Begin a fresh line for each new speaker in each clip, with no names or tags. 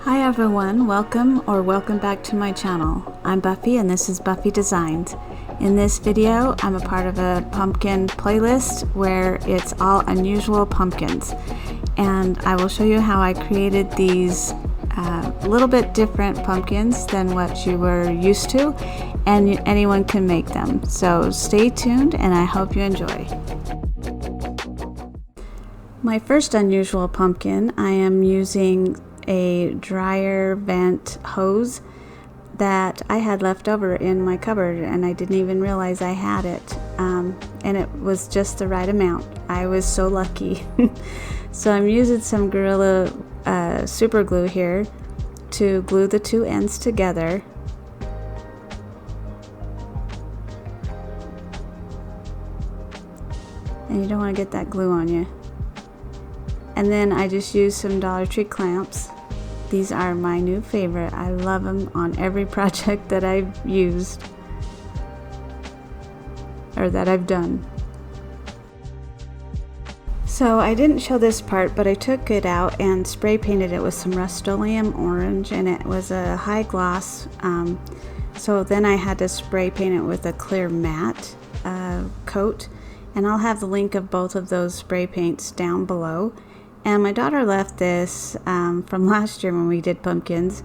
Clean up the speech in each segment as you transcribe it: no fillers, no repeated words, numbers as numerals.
Hi everyone, welcome back to my channel. I'm Buffy and this is Buffy Designs. In this video, I'm a part of a pumpkin playlist where it's all unusual pumpkins. And I will show you how I created these a little bit different pumpkins than what you were used to, and anyone can make them. So stay tuned and I hope you enjoy. My first unusual pumpkin, I am using a dryer vent hose that I had left over in my cupboard and I didn't even realize I had it, and it was just the right amount. I was so lucky. So I'm using some Gorilla super glue here to glue the two ends together. And you don't want to get that glue on you. And then I just used some Dollar Tree clamps. These are my new favorite. I love them on every project that I've used or that I've done. So I didn't show this part, but I took it out and spray painted it with some Rust-Oleum orange, and it was a high gloss. So then I had to spray paint it with a clear matte coat, and I'll have the link of both of those spray paints down below. And my daughter left this from last year when we did pumpkins.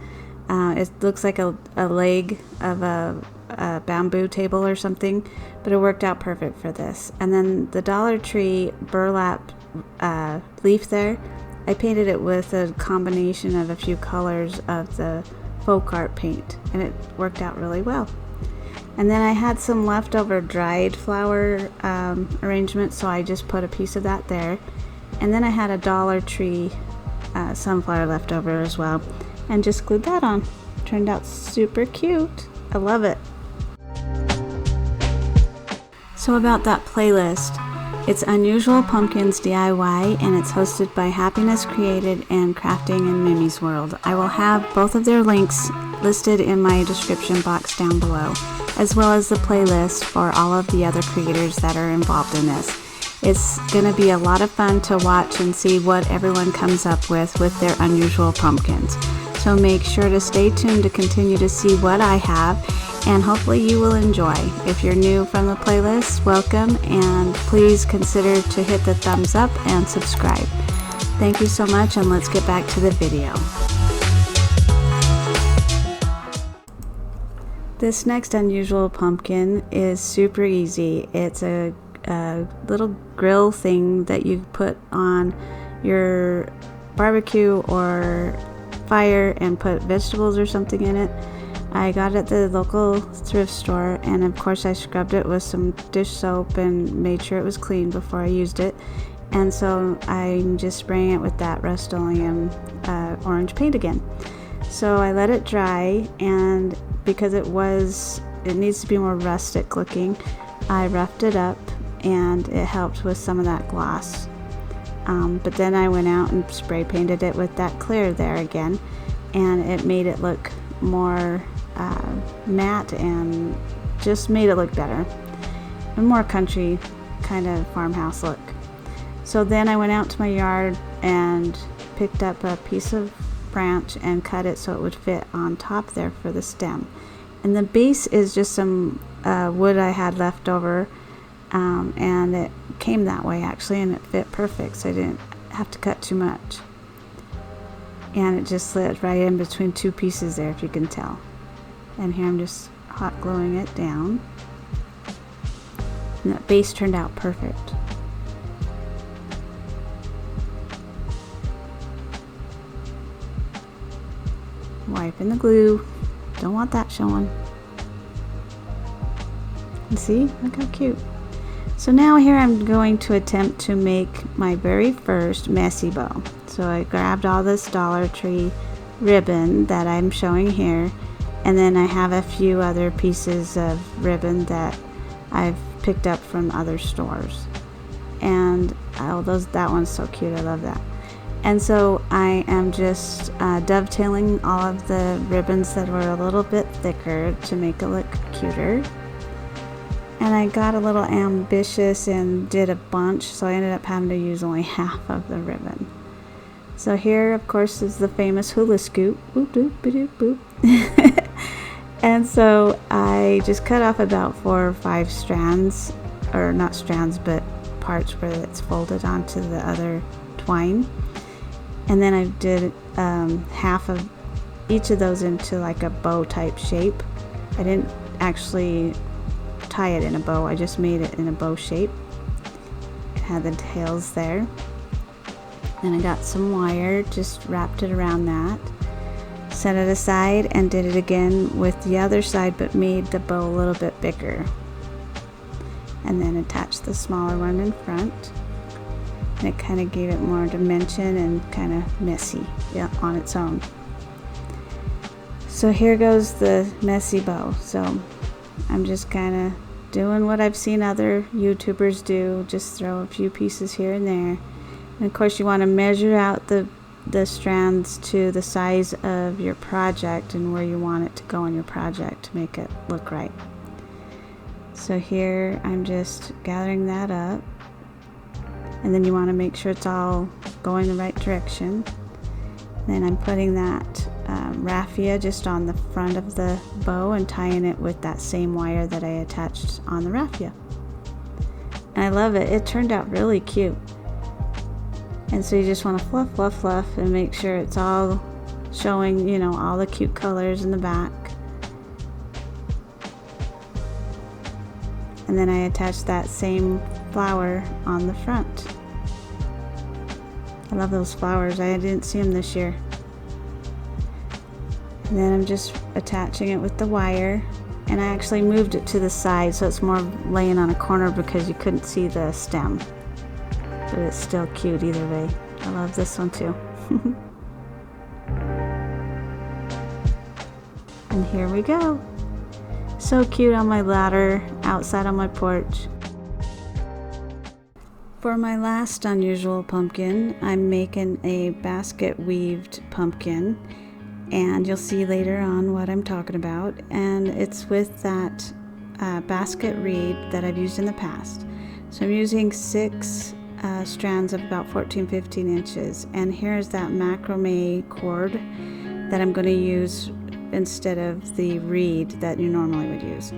It looks like a leg of a bamboo table or something, but it worked out perfect for this. And then the Dollar Tree burlap leaf there, I painted it with a combination of a few colors of the folk art paint, and it worked out really well. And then I had some leftover dried flower arrangement, so I just put a piece of that there. And then I had a Dollar Tree sunflower left over as well, and just glued that on. Turned out super cute. I love it. So about that playlist, it's Unusual Pumpkins DIY, and it's hosted by Happiness Created and Crafting in Mimi's World. I will have both of their links listed in my description box down below, as well as the playlist for all of the other creators that are involved in this. It's going to be a lot of fun to watch and see what everyone comes up with their unusual pumpkins. So make sure to stay tuned to continue to see what I have, and hopefully you will enjoy. If you're new from the playlist, welcome, and please consider to hit the thumbs up and subscribe. Thank you so much, and let's get back to the video. This next unusual pumpkin is super easy. It's a little grill thing that you put on your barbecue or fire and put vegetables or something in it. I got it at the local thrift store, and of course I scrubbed it with some dish soap and made sure it was clean before I used it. And so I'm just spraying it with that Rust-Oleum orange paint again. So I let it dry, and because it needs to be more rustic looking, I roughed it up, and it helped with some of that gloss. But then I went out and spray painted it with that clear there again, and it made it look more matte and just made it look better. A more country kind of farmhouse look. So then I went out to my yard and picked up a piece of branch and cut it so it would fit on top there for the stem. And the base is just some wood I had left over. And it came that way actually, and it fit perfect, so I didn't have to cut too much. And it just slid right in between two pieces there, if you can tell. And here I'm just hot gluing it down. And that base turned out perfect. Wiping the glue. Don't want that showing. And see, look how cute. So now here I'm going to attempt to make my very first messy bow. So I grabbed all this Dollar Tree ribbon that I'm showing here, and then I have a few other pieces of ribbon that I've picked up from other stores. And that one's so cute, I love that. And so I am just dovetailing all of the ribbons that were a little bit thicker to make it look cuter. And I got a little ambitious and did a bunch, so I ended up having to use only half of the ribbon. So here, of course, is the famous hula scoop. Boop, doop, boop, boop. And so I just cut off about 4 or 5 strands, or not strands, but parts where it's folded onto the other twine. And then I did half of each of those into like a bow type shape. I didn't actually tie it in a bow, I just made it in a bow shape. It had the tails there. Then I got some wire, just wrapped it around that, set it aside, and did it again with the other side, but made the bow a little bit bigger. And then attached the smaller one in front. And it kind of gave it more dimension and kind of messy, yeah, on its own. So here goes the messy bow. So I'm just kind of doing what I've seen other YouTubers do, just throw a few pieces here and there. And of course you want to measure out the strands to the size of your project and where you want it to go in your project to make it look right. So here I'm just gathering that up, and then you want to make sure it's all going the right direction. Then I'm putting that raffia just on the front of the bow and tying it with that same wire that I attached on the raffia. And I love it. It turned out really cute. And so you just want to fluff, fluff, fluff and make sure it's all showing, you know, all the cute colors in the back. And then I attached that same flower on the front. I love those flowers. I didn't see them this year. And then I'm just attaching it with the wire. And I actually moved it to the side so it's more laying on a corner because you couldn't see the stem. But it's still cute either way. I love this one too. And here we go. So cute on my ladder outside on my porch. For my last unusual pumpkin, I'm making a basket weaved pumpkin, and you'll see later on what I'm talking about. And it's with that basket reed that I've used in the past. So I'm using 6 strands of about 14-15 inches, and here's that macrame cord that I'm going to use instead of the reed that you normally would use.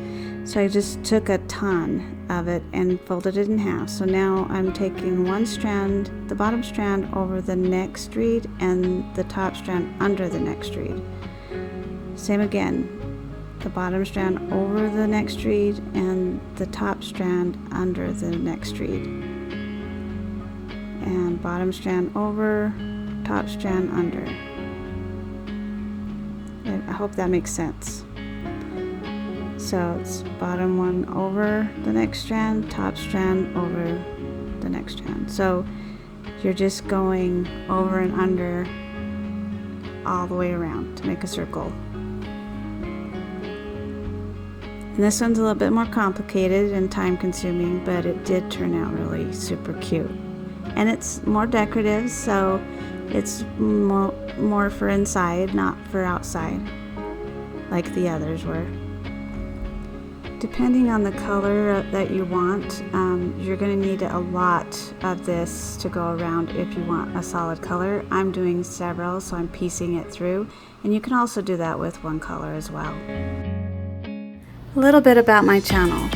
So I just took a ton of it and folded it in half. So now I'm taking one strand, the bottom strand, over the next reed and the top strand under the next reed. Same again, the bottom strand over the next reed and the top strand under the next reed. And bottom strand over, top strand under. I hope that makes sense. So it's bottom one over the next strand, top strand over the next strand. So you're just going over and under all the way around to make a circle. And this one's a little bit more complicated and time consuming, but it did turn out really super cute. And it's more decorative, so it's more for inside, not for outside, like the others were. Depending on the color that you want, you're going to need a lot of this to go around if you want a solid color. I'm doing several, so I'm piecing it through, and you can also do that with one color as well. A little bit about my channel.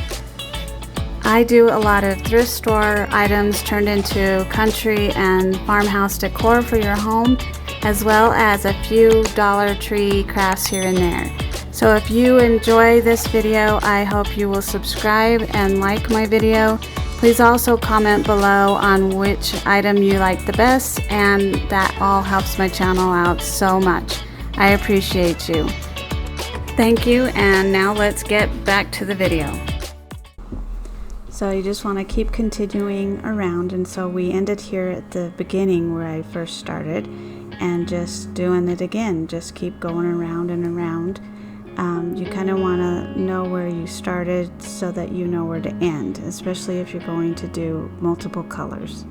I do a lot of thrift store items turned into country and farmhouse decor for your home, as well as a few Dollar Tree crafts here and there. So if you enjoy this video, I hope you will subscribe and like my video. Please also comment below on which item you like the best, and that all helps my channel out so much. I appreciate you. Thank you, and now let's get back to the video. So you just want to keep continuing around, and so we ended here at the beginning where I first started, and just doing it again. Just keep going around and around. You kind of want to know where you started so that you know where to end, especially if you're going to do multiple colors.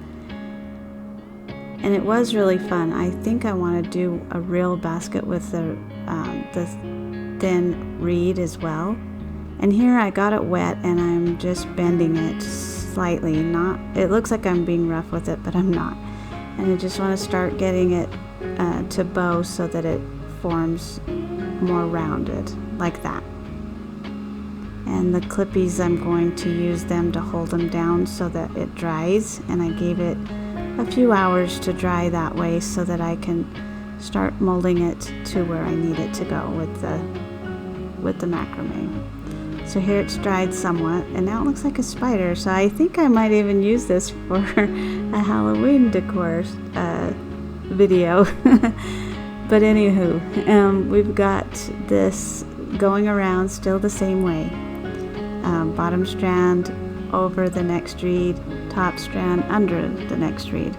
And it was really fun. I think I want to do a real basket with the thin reed as well. And here I got it wet and I'm just bending it slightly. It looks like I'm being rough with it, but I'm not. And I just want to start getting it to bow so that it forms more rounded, like that. And the clippies, I'm going to use them to hold them down so that it dries, and I gave it a few hours to dry that way so that I can start molding it to where I need it to go with the macrame. So here it's dried somewhat, and now it looks like a spider, so I think I might even use this for a Halloween decor video. But anywho, we've got this going around still the same way. Bottom strand over the next reed, top strand under the next reed.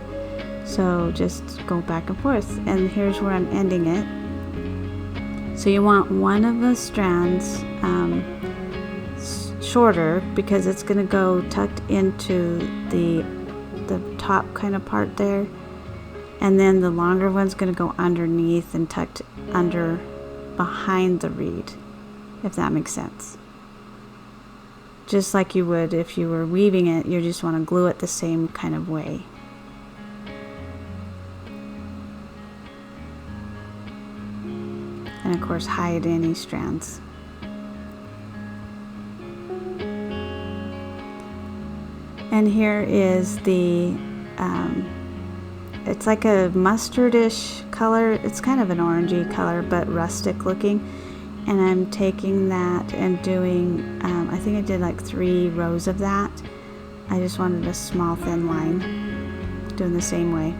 So just go back and forth, and here's where I'm ending it. So you want one of the strands shorter because it's going to go tucked into the top kind of part there, and then the longer one's going to go underneath and tucked under behind the reed, if that makes sense. Just like you would if you were weaving it, you just want to glue it the same kind of way. And of course hide any strands. And here is the, it's like a mustardish color. It's kind of an orangey color, but rustic looking. And I'm taking that and doing, I think I did like 3 rows of that. I just wanted a small thin line, doing the same way.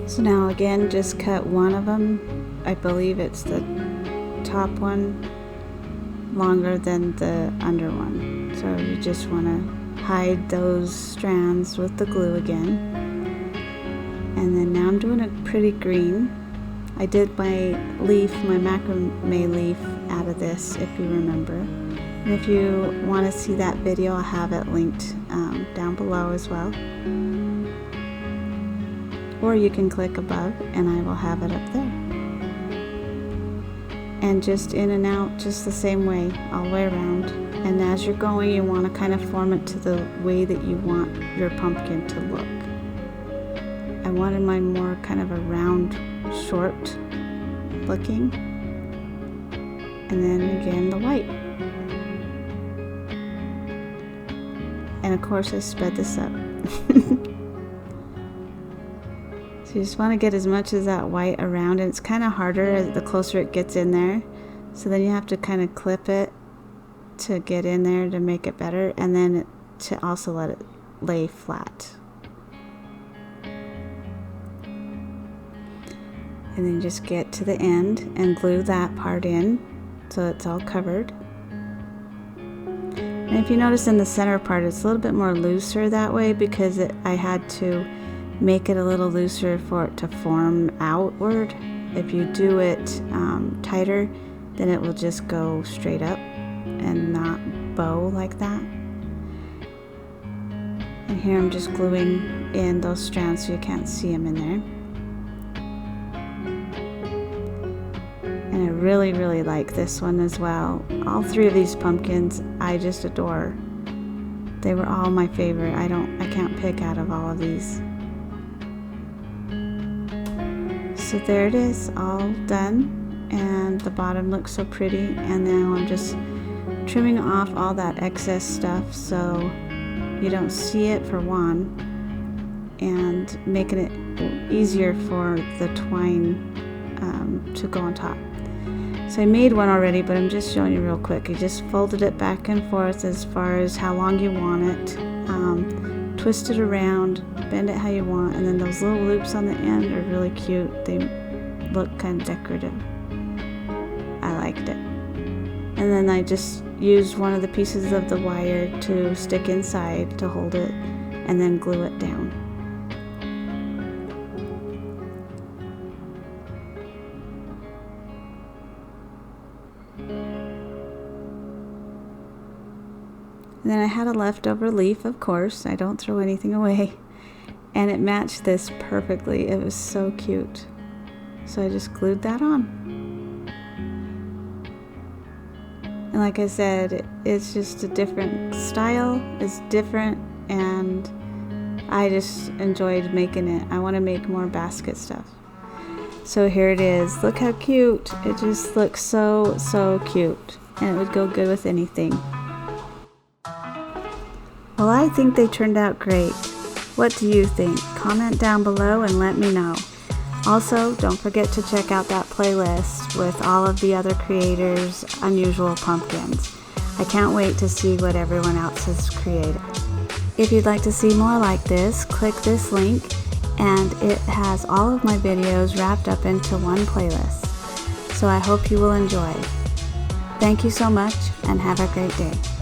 So now again, just cut one of them. I believe it's the top one, longer than the under one. So you just want to hide those strands with the glue again. And then now I'm doing a pretty green. I did my leaf, my macrame leaf out of this, if you remember. And if you want to see that video, I'll have it linked down below as well. Or you can click above and I will have it up there. And just in and out, just the same way, all the way around. And as you're going, you want to kind of form it to the way that you want your pumpkin to look. I wanted mine more kind of a round, short looking. And then again, the white. And of course I sped this up. So you just want to get as much as that white around, and it's kind of harder the closer it gets in there. So then you have to kind of clip it to get in there to make it better, and then to also let it lay flat. And then just get to the end and glue that part in so it's all covered. And if you notice in the center part, it's a little bit more looser that way because I had to make it a little looser for it to form outward. If you do it tighter, then it will just go straight up and not bow like that. And here I'm just gluing in those strands so you can't see them in there. And I really, really like this one as well. All 3 of these pumpkins I just adore. They were all my favorite. I can't pick out of all of these. So there it is, all done, and the bottom looks so pretty. And now I'm just trimming off all that excess stuff so you don't see it for one, and making it easier for the twine to go on top. So I made one already, but I'm just showing you real quick. I just folded it back and forth as far as how long you want it, twist it around, bend it how you want, and then those little loops on the end are really cute. They look kind of decorative. I liked it. And then I just used one of the pieces of the wire to stick inside to hold it, and then glue it down. And then I had a leftover leaf, of course. I don't throw anything away. And it matched this perfectly. It was so cute. So I just glued that on. And like I said, it's just a different style. It's different, and I just enjoyed making it. I want to make more basket stuff. So here it is. Look how cute. It just looks so cute. And it would go good with anything. Well, I think they turned out great. What do you think? Comment down below and let me know. Also, don't forget to check out that playlist with all of the other creators' unusual pumpkins. I can't wait to see what everyone else has created. If you'd like to see more like this, click this link and it has all of my videos wrapped up into one playlist. So I hope you will enjoy. Thank you so much and have a great day.